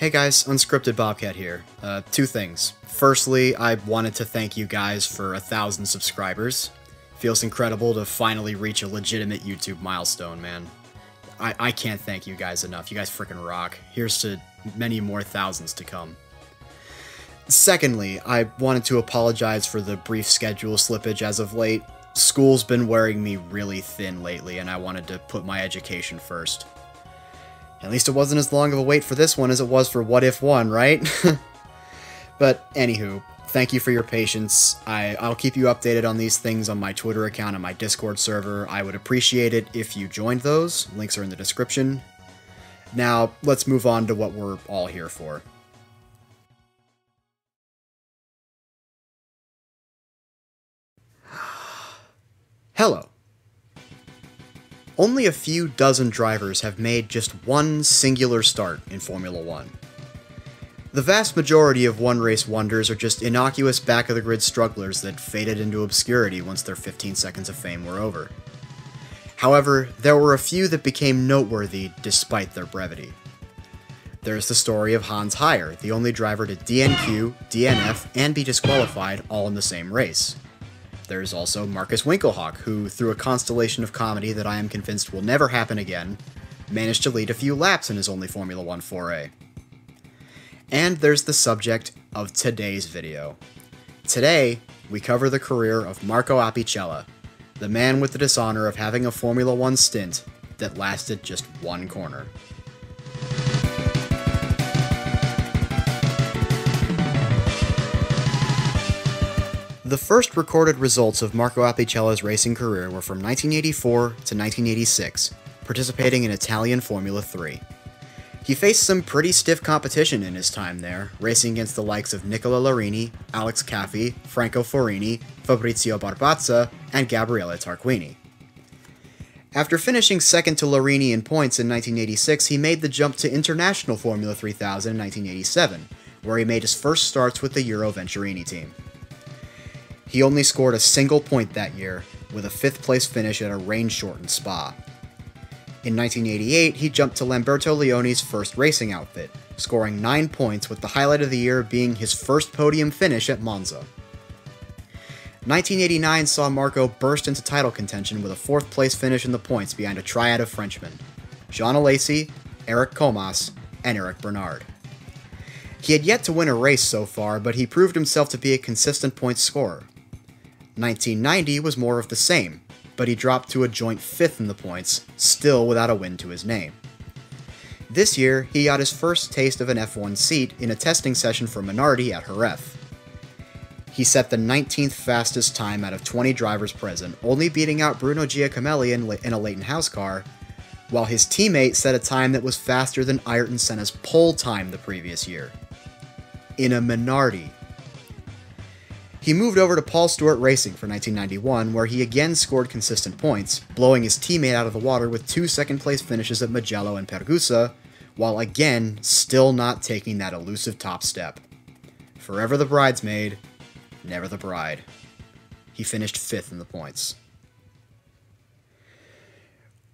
Hey guys, Unscripted Bobcat here. Two things. Firstly, I wanted to thank you guys for 1,000 subscribers. Feels incredible to finally reach a legitimate YouTube milestone, man. I can't thank you guys enough. You guys freaking rock. Here's to many more thousands to come. Secondly, I wanted to apologize for the brief schedule slippage as of late. School's been wearing me really thin lately, and I wanted to put my education first. At least it wasn't as long of a wait for this one as it was for What If 1, right? But anywho, thank you for your patience. I'll keep you updated on these things on my Twitter account and my Discord server. I would appreciate it if you joined those. Links are in the description. Now, let's move on to what we're all here for. Hello. Only a few dozen drivers have made just one singular start in Formula 1. The vast majority of one-race wonders are just innocuous back-of-the-grid strugglers that faded into obscurity once their 15 seconds of fame were over. However, there were a few that became noteworthy despite their brevity. There's the story of Hans Heyer, the only driver to DNQ, DNF, and be disqualified all in the same race. There's also Marcus Winkelhock, who, through a constellation of comedy that I am convinced will never happen again, managed to lead a few laps in his only Formula 1 foray. And there's the subject of today's video. Today, we cover the career of Marco Apicella, the man with the dishonor of having a Formula 1 stint that lasted just one corner. The first recorded results of Marco Apicella's racing career were from 1984 to 1986, participating in Italian Formula 3. He faced some pretty stiff competition in his time there, racing against the likes of Nicola Larini, Alex Caffi, Franco Forini, Fabrizio Barbazza, and Gabriele Tarquini. After finishing second to Larini in points in 1986, he made the jump to International Formula 3000 in 1987, where he made his first starts with the Euro Venturini team. He only scored a single point that year, with a 5th place finish at a rain-shortened Spa. In 1988, he jumped to Lamberto Leone's first racing outfit, scoring 9 points, with the highlight of the year being his first podium finish at Monza. 1989 saw Marco burst into title contention with a 4th place finish in the points behind a triad of Frenchmen: Jean Alesi, Eric Comas, and Eric Bernard. He had yet to win a race so far, but he proved himself to be a consistent points scorer. 1990 was more of the same, but he dropped to a joint 5th in the points, still without a win to his name. This year, he got his first taste of an F1 seat in a testing session for Minardi at Jerez. He set the 19th fastest time out of 20 drivers present, only beating out Bruno Giacomelli in a Leighton House car, while his teammate set a time that was faster than Ayrton Senna's pole time the previous year. In a Minardi. He moved over to Paul Stewart Racing for 1991, where he again scored consistent points, blowing his teammate out of the water with 2 second-place finishes at Mugello and Pergusa, while again still not taking that elusive top step. Forever the bridesmaid, never the bride. He finished 5th in the points.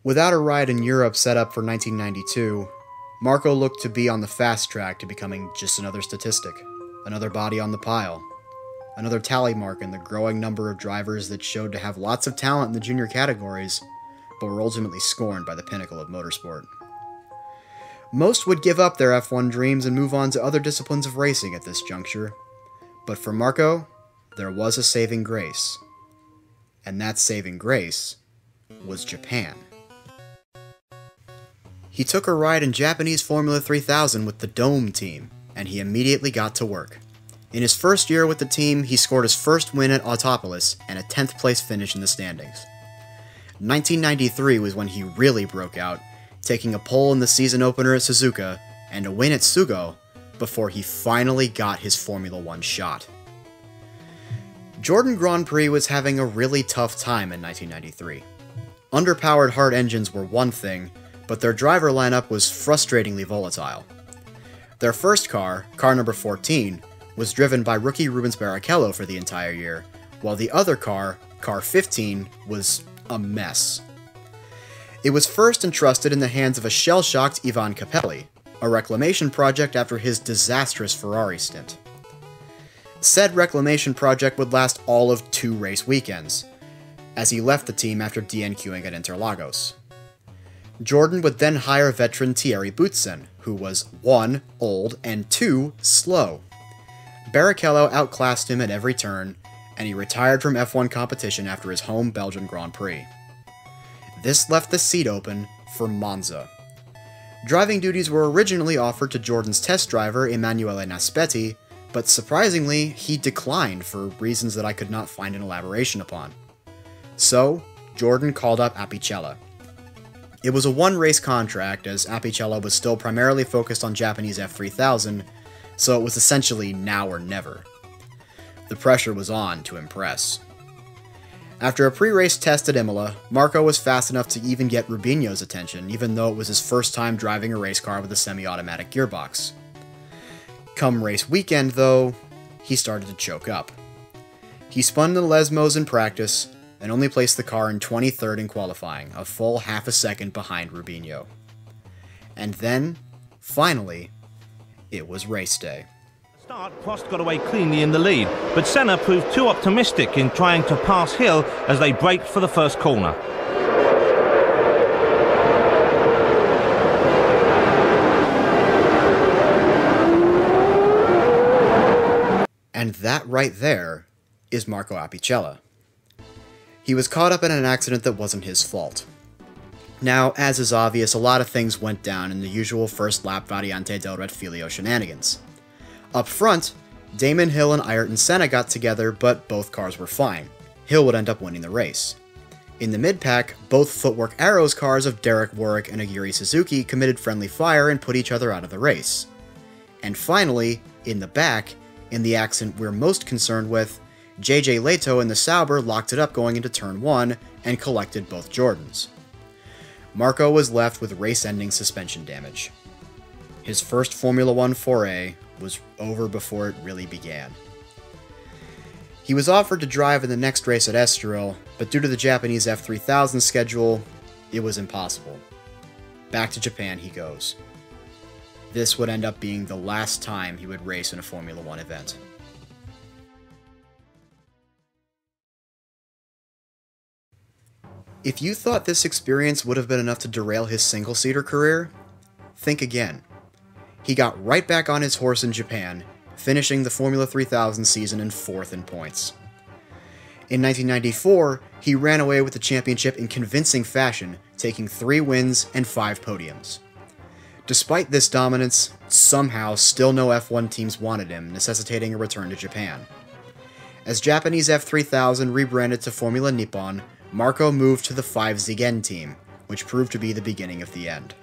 Without a ride in Europe set up for 1992, Marco looked to be on the fast track to becoming just another statistic, another body on the pile. Another tally mark in the growing number of drivers that showed to have lots of talent in the junior categories, but were ultimately scorned by the pinnacle of motorsport. Most would give up their F1 dreams and move on to other disciplines of racing at this juncture, but for Marco, there was a saving grace. And that saving grace was Japan. He took a ride in Japanese Formula 3000 with the Dome team, and he immediately got to work. In his first year with the team, he scored his first win at Autopolis and a 10th place finish in the standings. 1993 was when he really broke out, taking a pole in the season opener at Suzuka and a win at Sugo before he finally got his Formula 1 shot. Jordan Grand Prix was having a really tough time in 1993. Underpowered Hart engines were one thing, but their driver lineup was frustratingly volatile. Their first car number 14, was driven by rookie Rubens Barrichello for the entire year, while the other car 15, was a mess. It was first entrusted in the hands of a shell-shocked Ivan Capelli, a reclamation project after his disastrous Ferrari stint. Said reclamation project would last all of 2 race weekends, as he left the team after DNQing at Interlagos. Jordan would then hire veteran Thierry Boutsen, who was 1. Old, and 2. Slow. Barrichello outclassed him at every turn, and he retired from F1 competition after his home Belgian Grand Prix. This left the seat open for Monza. Driving duties were originally offered to Jordan's test driver, Emanuele Naspetti, but surprisingly, he declined for reasons that I could not find an elaboration upon. So, Jordan called up Apicella. It was a 1-race contract, as Apicella was still primarily focused on Japanese F3000, so it was essentially now or never. The pressure was on to impress. After a pre-race test at Imola, Marco was fast enough to even get Rubinho's attention, even though it was his first time driving a race car with a semi-automatic gearbox. Come race weekend, though, he started to choke up. He spun the Lesmos in practice, and only placed the car in 23rd in qualifying, a full half a second behind Rubinho. And then, finally, it was race day. Start, Prost got away cleanly in the lead, but Senna proved too optimistic in trying to pass Hill as they braked for the first corner. And that right there is Marco Apicella. He was caught up in an accident that wasn't his fault. Now, as is obvious, a lot of things went down in the usual first lap Variante del Retfilio shenanigans. Up front, Damon Hill and Ayrton Senna got together, but both cars were fine. Hill would end up winning the race. In the mid-pack, both Footwork Arrows cars of Derek Warwick and Agiri Suzuki committed friendly fire and put each other out of the race. And finally, in the back, in the accident we're most concerned with, JJ Leto and the Sauber locked it up going into turn 1 and collected both Jordans. Marco was left with race-ending suspension damage. His first Formula 1 foray was over before it really began. He was offered to drive in the next race at Estoril, but due to the Japanese F3000 schedule, it was impossible. Back to Japan he goes. This would end up being the last time he would race in a Formula 1 event. If you thought this experience would have been enough to derail his single-seater career, think again. He got right back on his horse in Japan, finishing the Formula 3000 season in 4th in points. In 1994, he ran away with the championship in convincing fashion, taking 3 wins and 5 podiums. Despite this dominance, somehow still no F1 teams wanted him, necessitating a return to Japan. As Japanese F3000 rebranded to Formula Nippon, Marco moved to the 5 Zigen team, which proved to be the beginning of the end.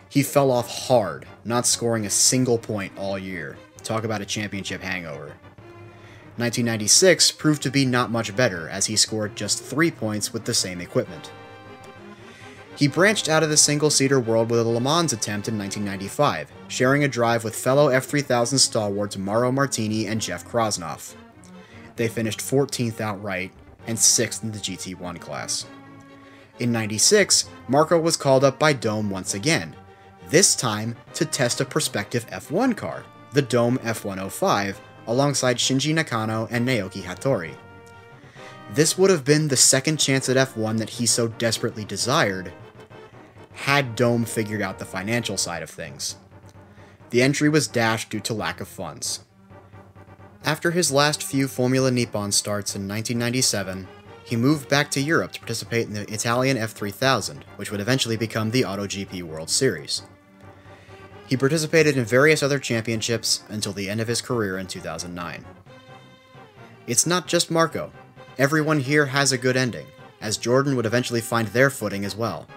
He fell off hard, not scoring a single point all year. Talk about a championship hangover. 1996 proved to be not much better, as he scored just 3 points with the same equipment. He branched out of the single-seater world with a Le Mans attempt in 1995, sharing a drive with fellow F3000 stalwarts Mauro Martini and Jeff Krosnoff. They finished 14th outright and 6th in the GT1 class. In 96, Marco was called up by Dome once again, this time to test a prospective F1 car, the Dome F105, alongside Shinji Nakano and Naoki Hattori. This would have been the second chance at F1 that he so desperately desired, had Dome figured out the financial side of things. The entry was dashed due to lack of funds. After his last few Formula Nippon starts in 1997, he moved back to Europe to participate in the Italian F3000, which would eventually become the AutoGP World Series. He participated in various other championships until the end of his career in 2009. It's not just Marco. Everyone here has a good ending, as Jordan would eventually find their footing as well.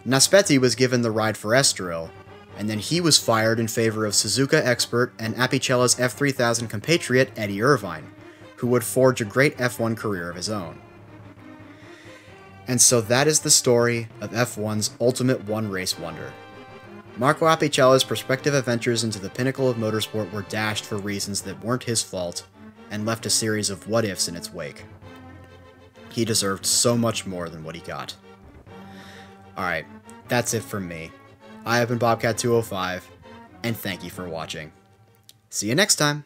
Naspetti was given the ride for Estoril, and then he was fired in favor of Suzuka expert and Apicella's F3000 compatriot Eddie Irvine, who would forge a great F1 career of his own. And so that is the story of F1's ultimate one-race wonder. Marco Apicella's prospective adventures into the pinnacle of motorsport were dashed for reasons that weren't his fault, and left a series of what-ifs in its wake. He deserved so much more than what he got. Alright, that's it from me. I have been Bobcat205, and thank you for watching. See you next time.